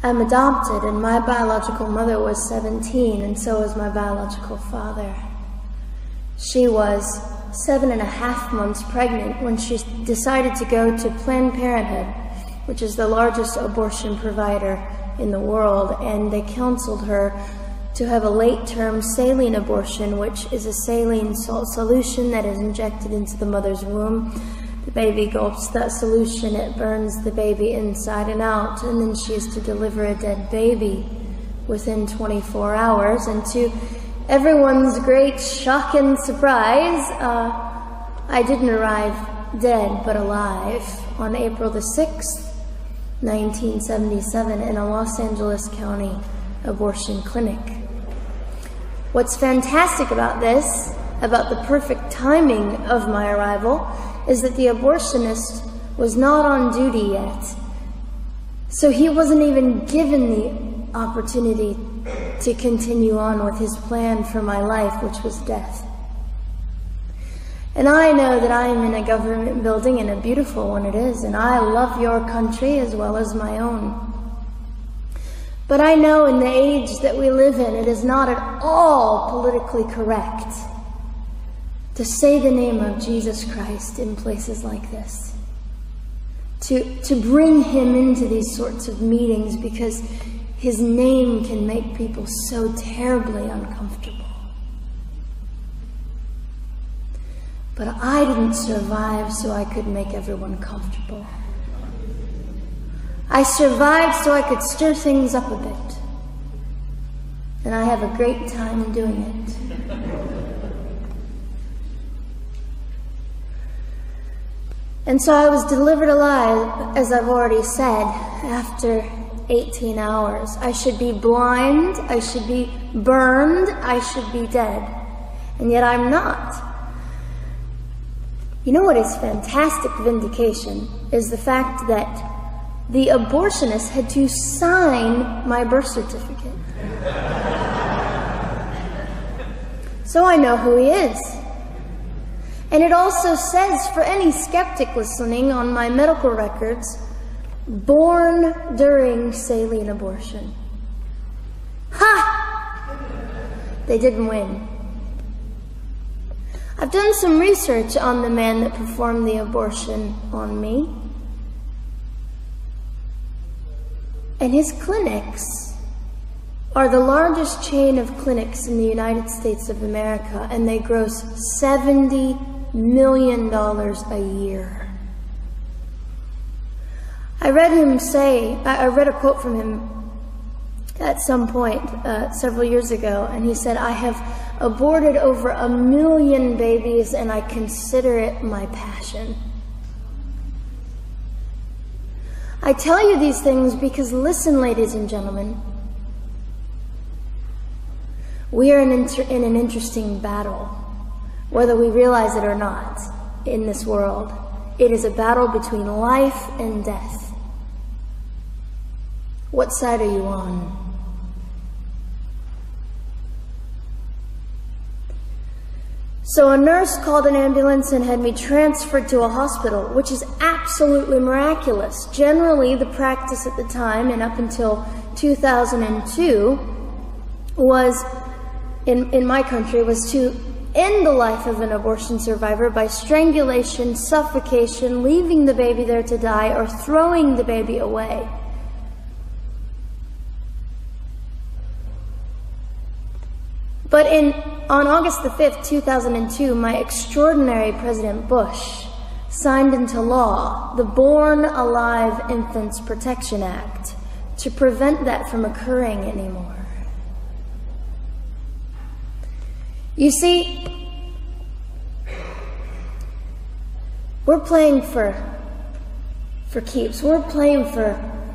I'm adopted, and my biological mother was 17, and so was my biological father. She was 7.5 months pregnant when she decided to go to Planned Parenthood, which is the largest abortion provider in the world, and they counseled her to have a late-term saline abortion, which is a saline salt solution that is injected into the mother's womb. The baby gulps that solution, it burns the baby inside and out, and then she is to deliver a dead baby within 24 hours. And to everyone's great shock and surprise, I didn't arrive dead but alive on April the 6th, 1977 in a Los Angeles County abortion clinic. What's fantastic about this, about the perfect timing of my arrival, is that the abortionist was not on duty yet. So he wasn't even given the opportunity to continue on with his plan for my life, which was death. And I know that I am in a government building, and a beautiful one it is, and I love your country as well as my own. But I know in the age that we live in, it is not at all politically correct to say the name of Jesus Christ in places like this. To bring him into these sorts of meetings, because his name can make people so terribly uncomfortable. But I didn't survive so I could make everyone comfortable. I survived so I could stir things up a bit. And I have a great time doing it. And so I was delivered alive, as I've already said, after 18 hours. I should be blind, I should be burned, I should be dead. And yet I'm not. You know what is fantastic vindication is the fact that the abortionist had to sign my birth certificate. So I know who he is. And it also says, for any skeptic listening, on my medical records, born during saline abortion. Ha! They didn't win. I've done some research on the man that performed the abortion on me. And his clinics are the largest chain of clinics in the United States of America, and they gross $70 million a year. I read a quote from him at some point several years ago, and he said, "I have aborted over 1 million babies, and I consider it my passion." I tell you these things because, listen, ladies and gentlemen, we are in an interesting battle, whether we realize it or not, in this world. It is a battle between life and death. What side are you on? So a nurse called an ambulance and had me transferred to a hospital, which is absolutely miraculous. Generally, the practice at the time, and up until 2002, was, in my country, was to end the life of an abortion survivor by strangulation, suffocation, leaving the baby there to die, or throwing the baby away. But on August the 5th, 2002, my extraordinary President Bush signed into law the Born Alive Infants Protection Act to prevent that from occurring anymore. You see, we're playing for keeps. We're playing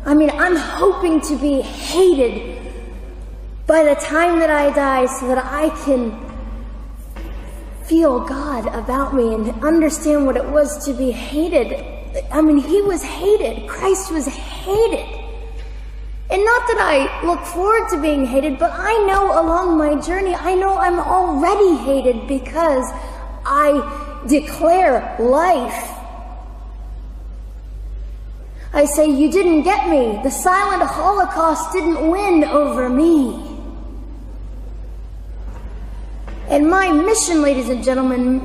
I'm hoping to be hated by the time that I die, so that I can feel God about me and understand what it was to be hated. He was hated. Christ was hated. And not that I look forward to being hated, but I know along my journey, I know I'm already hated because I declare life. I say, you didn't get me. The silent Holocaust didn't win over me. And my mission, ladies and gentlemen,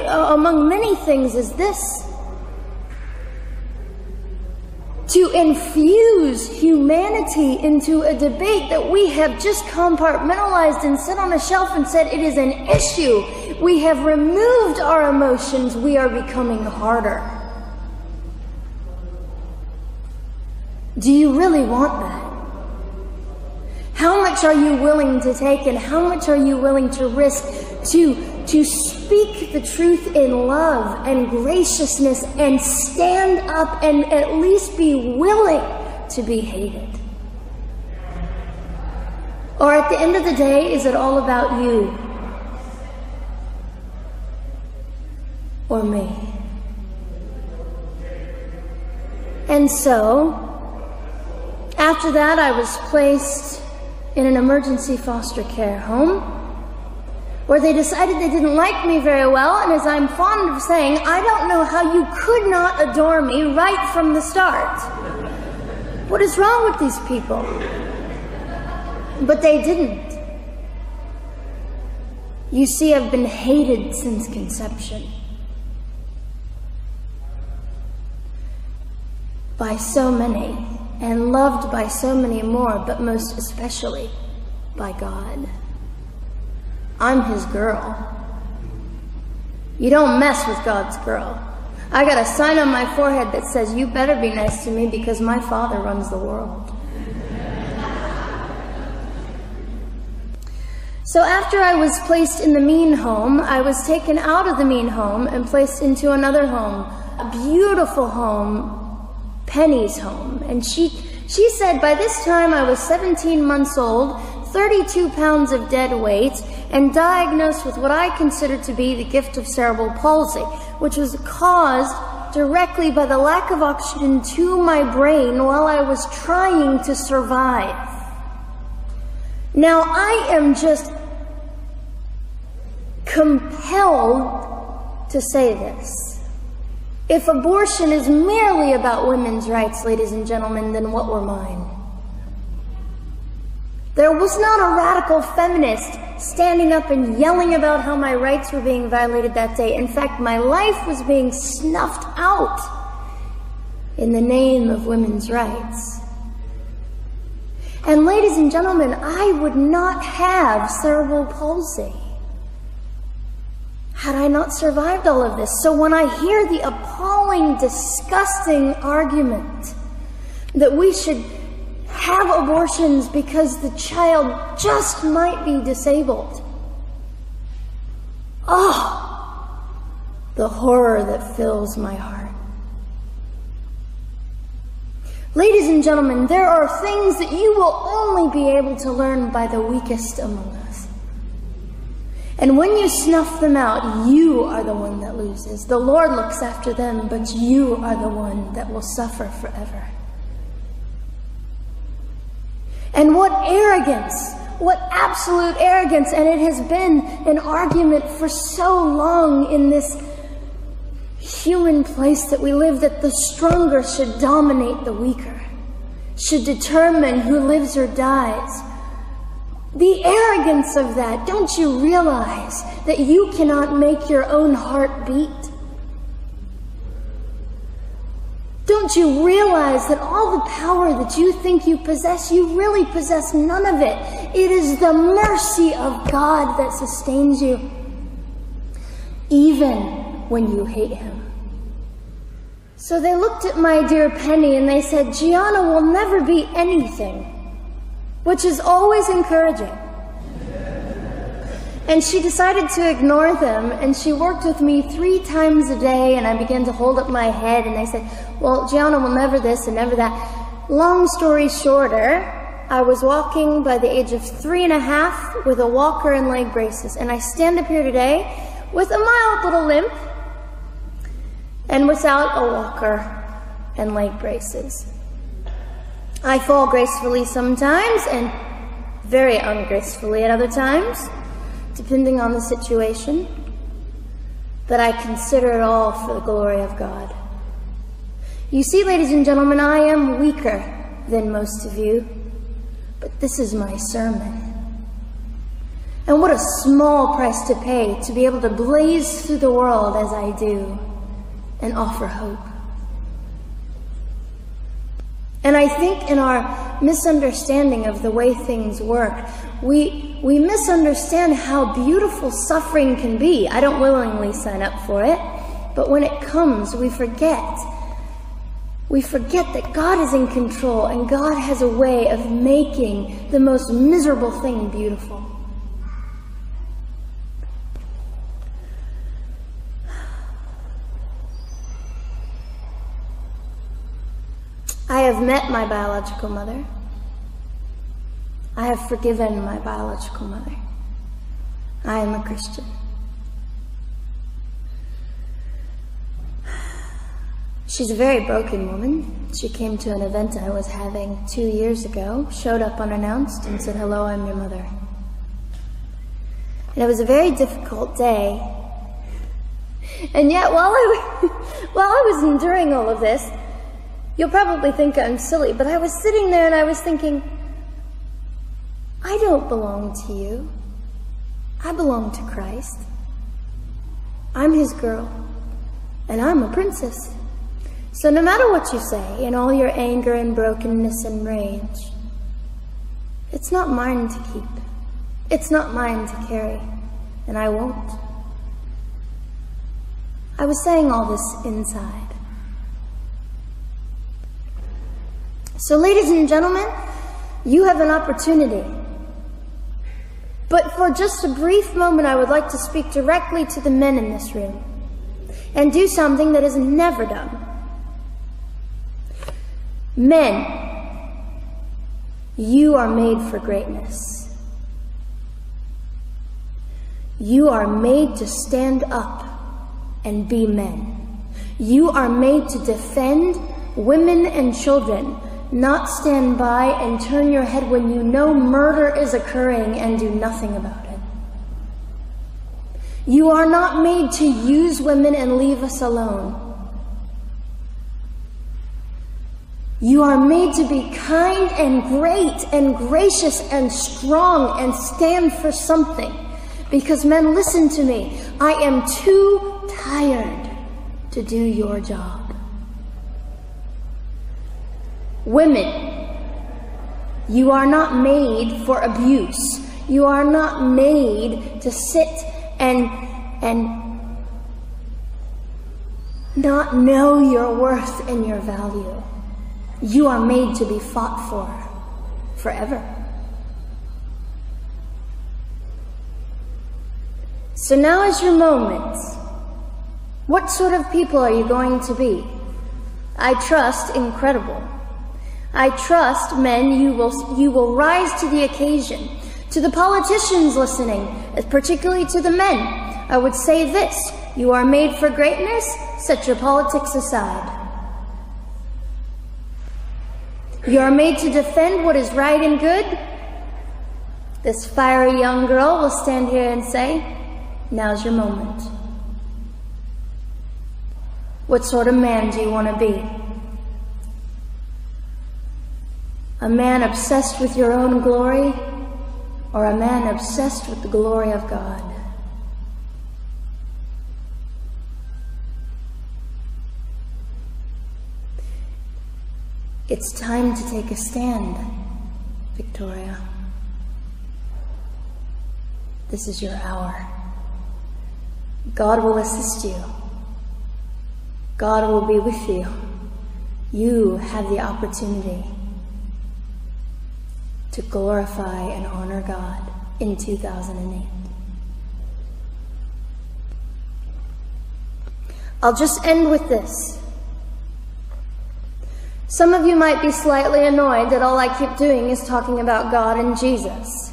among many things, is this: to infuse humanity into a debate that we have just compartmentalized and set on a shelf and said it is an issue. We have removed our emotions. We are becoming harder. Do you really want that? How much are you willing to take, and how much are you willing to risk to speak the truth in love and graciousness and stand up and at least be willing to be hated? Or at the end of the day, is it all about you or me? And so, after that, I was placed in an emergency foster care home where they decided they didn't like me very well, and as I'm fond of saying, I don't know how you could not adore me right from the start. What is wrong with these people? But they didn't. You see, I've been hated since conception by so many, and loved by so many more, but most especially by God. I'm his girl. You don't mess with God's girl. I got a sign on my forehead that says, you better be nice to me because my Father runs the world. So after I was placed in the mean home, I was taken out of the mean home and placed into another home, a beautiful home, Penny's home. And she said by this time I was 17 months old, 32 pounds of dead weight, and diagnosed with what I consider to be the gift of cerebral palsy, which was caused directly by the lack of oxygen to my brain while I was trying to survive. Now, I am just compelled to say this. If abortion is merely about women's rights, ladies and gentlemen, then what were mine? There was not a radical feminist standing up and yelling about how my rights were being violated that day. In fact, my life was being snuffed out in the name of women's rights. And ladies and gentlemen, I would not have cerebral palsy had I not survived all of this. So when I hear the appalling, disgusting argument that we should have abortions because the child just might be disabled, oh, the horror that fills my heart. Ladies and gentlemen, there are things that you will only be able to learn by the weakest among us. And when you snuff them out, you are the one that loses. The Lord looks after them, but you are the one that will suffer forever. And what arrogance, what absolute arrogance, and it has been an argument for so long in this human place that we live, that the stronger should dominate the weaker, should determine who lives or dies. The arrogance of that, don't you realize that you cannot make your own heart beat? Don't you realize that all the power that you think you possess, you really possess none of it? It is the mercy of God that sustains you, even when you hate him. So they looked at my dear Penny and they said, Gianna will never be anything, which is always encouraging. And she decided to ignore them, and she worked with me 3 times a day, and I began to hold up my head, and they said, well, Gianna will never this and never that. Long story shorter, I was walking by the age of 3.5 with a walker and leg braces, and I stand up here today with a mild little limp and without a walker and leg braces. I fall gracefully sometimes and very ungracefully at other times, depending on the situation, but I consider it all for the glory of God. You see, ladies and gentlemen, I am weaker than most of you, but this is my sermon. And what a small price to pay to be able to blaze through the world as I do and offer hope. And I think in our misunderstanding of the way things work, we misunderstand how beautiful suffering can be. I don't willingly sign up for it, but when it comes, we forget. We forget that God is in control and God has a way of making the most miserable thing beautiful. I have met my biological mother. I have forgiven my biological mother. I am a Christian. She's a very broken woman. She came to an event I was having 2 years ago, showed up unannounced, and said, "Hello, I'm your mother." And it was a very difficult day. And yet, while I was enduring all of this, you'll probably think I'm silly, but I was sitting there and I was thinking, I don't belong to you. I belong to Christ. I'm his girl, and I'm a princess. So no matter what you say, in all your anger and brokenness and rage, it's not mine to keep. It's not mine to carry, and I won't. I was saying all this inside. So ladies and gentlemen, you have an opportunity. But for just a brief moment, I would like to speak directly to the men in this room and do something that is never done. Men, you are made for greatness. You are made to stand up and be men. You are made to defend women and children, not stand by and turn your head when you know murder is occurring and do nothing about it. You are not made to use women and leave us alone. You are made to be kind and great and gracious and strong and stand for something. Because men, listen to me, I am too tired to do your job. Women, you are not made for abuse. You are not made to sit and not know your worth and your value. You are made to be fought for forever. So now is your moment. What sort of people are you going to be? I trust incredible. I trust, men, you will rise to the occasion. To the politicians listening, particularly to the men, I would say this: you are made for greatness, set your politics aside. You are made to defend what is right and good. This fiery young girl will stand here and say, now's your moment. What sort of man do you want to be? A man obsessed with your own glory, or a man obsessed with the glory of God? It's time to take a stand, Victoria. This is your hour. God will assist you. God will be with you. You have the opportunity to glorify and honor God in 2008. I'll just end with this. Some of you might be slightly annoyed that all I keep doing is talking about God and Jesus.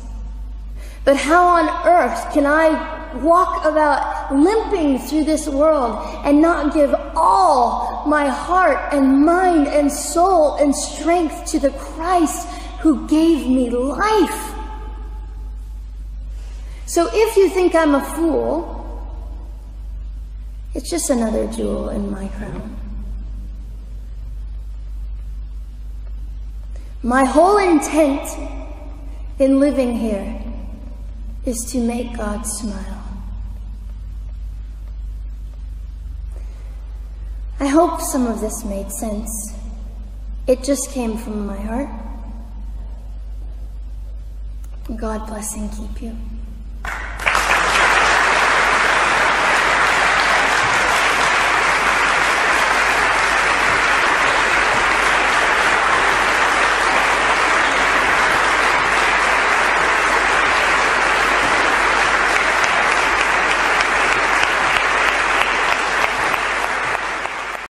But how on earth can I walk about limping through this world and not give all my heart and mind and soul and strength to the Christ who gave me life? So if you think I'm a fool, it's just another jewel in my crown. My whole intent in living here is to make God smile. I hope some of this made sense. It just came from my heart. God bless and keep you.